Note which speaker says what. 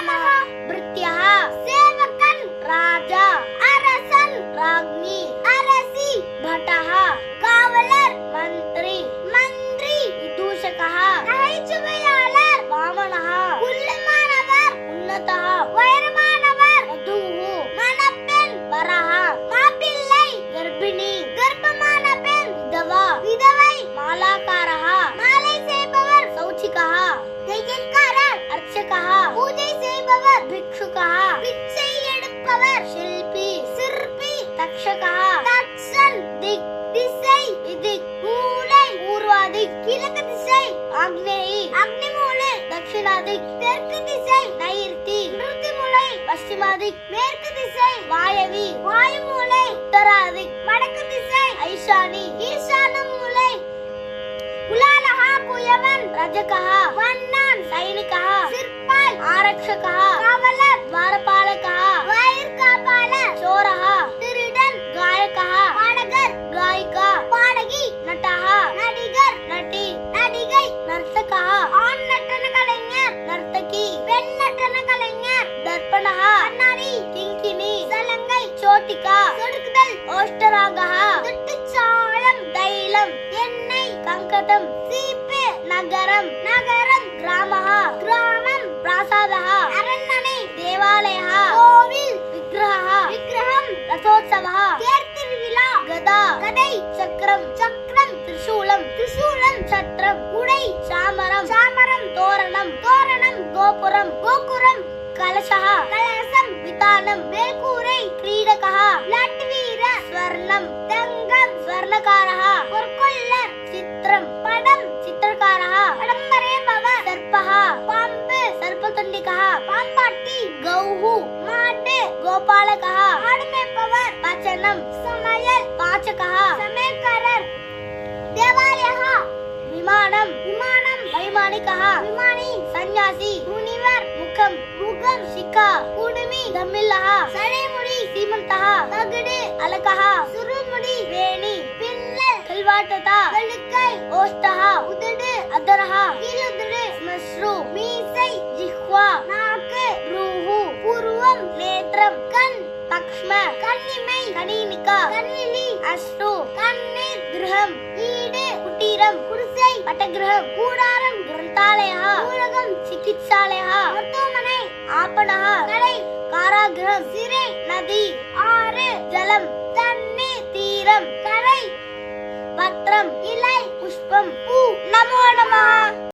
Speaker 1: नमः। भृत्यः सेवकन् राजा அரசன் ராஜ்ஞி அரசி भटः காவலர் மந்திரி மந்திரி விதூஷகः நகைச்சுவையாளர் வாமனः குள்ளமானவர் உன்னதः உயரமானவர் வதுः மணப்பெண் வரः மாப்பிள்ளை கர்ப்பிணி கர்ப்பமான பெண் விதவா விதவை மாலாக்காரः மாலை செய்பவர் சௌச்சிகः கையற்காரர் அர்ச்சகः பூஜை செய்பவர் பிக்ஷுகः பிச்சை எடுப்பவர் ஷில்பி சிற்பி தக்ஷகः தக்ஷன் திக் திசை விதிக் மூலை பூர்வாதிக் கிழக்கு திசை ஆக்னேயி அக்னிமூலை தட்சிணாதிக் தெற்கு திசை நைருதி நிருதிமூலை பश्चिमादिக் மேற்கு திசை வாயவி வாயுமூலை உத்தராதிக் வடக்கு திசை ஐஷானி ஈசானமூலை குலாலः குயவன் ரஜகः வண்ணான் சைனிகः சிற்பாய் ஆரக்ஷகः காவலர் द्वारपालकः वायर्कापालர் சோரः திருடன் गायकः பாடகர் गायिका பாடகி नटः நடிகர் நடி நடிகை நர்த்தகः ஆண் நடன கலைஞர் நர்த்தகி பெண் நடன கலைஞர் தர்ப்பணः கண்ணாடி கிங்கினி சலங்கை சோட்டிகா சொடுக்குதல் ஓஷ்டராகः துட்டுச்சாளம் தைலம் எண்ணெய் கங்கதம் சீப்பு நகரம் நகரம் கிராமः கிராமம் प्रासादः அரண்மனை தேவாலயः கோவில் விக்கிரகः விக்கிரகம் ரதோத்சவः தேர் திருவிழா கதா கதை சக்கரம் சக்கரம் திரிசூலம் திரிசூலம் சட்ரம் குடை சாமரம் சாமரம் தோரணம் தோரணம் கோபுரம் கோபுரம் கலசः கலசம் விதானம் மேல்கூரை கிரீடகः லட்வீர ஸ்வர்ணம் தங்கம் ஸ்வர்ணகாரः பொற்கொல்லர் சித்திரம் படம் சித்திரகாரः படம் வரைபவர் சர்ப்பः பாம்பு சர்ப்பதண்டிகः பாம்பாட்டி கௌஹு மாடு கோபாலகः ஆடு மேய்ப்பவர் பச்சனம் சமையல் பாச்சகः சமையல்காரர் தேவாலயः விமானம் விமானம் வைமானிகः விமானி சன்யாசி முனிவர் முகம் முகம் சிக்கா குடுமி தமிழः சடைமுடி சீமந்தः தகடு அலகः சுருமுடி வேணி பின்னல் கல்வாட்டதா கழுக்கை ஓஷ்டः உதடு அதரः கீழுதடு ஸ்மஸ்ரு மீசை ஜிஹ்வா நாக்கு ரூஹு பூர்வம் நேத்ரம் கண் பக்ஷ்ம கண்ணிமை கணீனிகா கண்விழி அஷ்டு கண்ணீர் கிரகம் வீடு குட்டீரம் குடிசை பட்டகிரகம் கூடாரம் கிரந்தாலயः நூலகம் சிகித்சாலயः மருத்துவமனை ஆப்பணः கடை காராகிரகம் சிறை நதி ஆறு ஜலம் தண்ணீர் தீரம் கரை பத்திரம் இலை புஷ்பம் பூ நமோ நமः.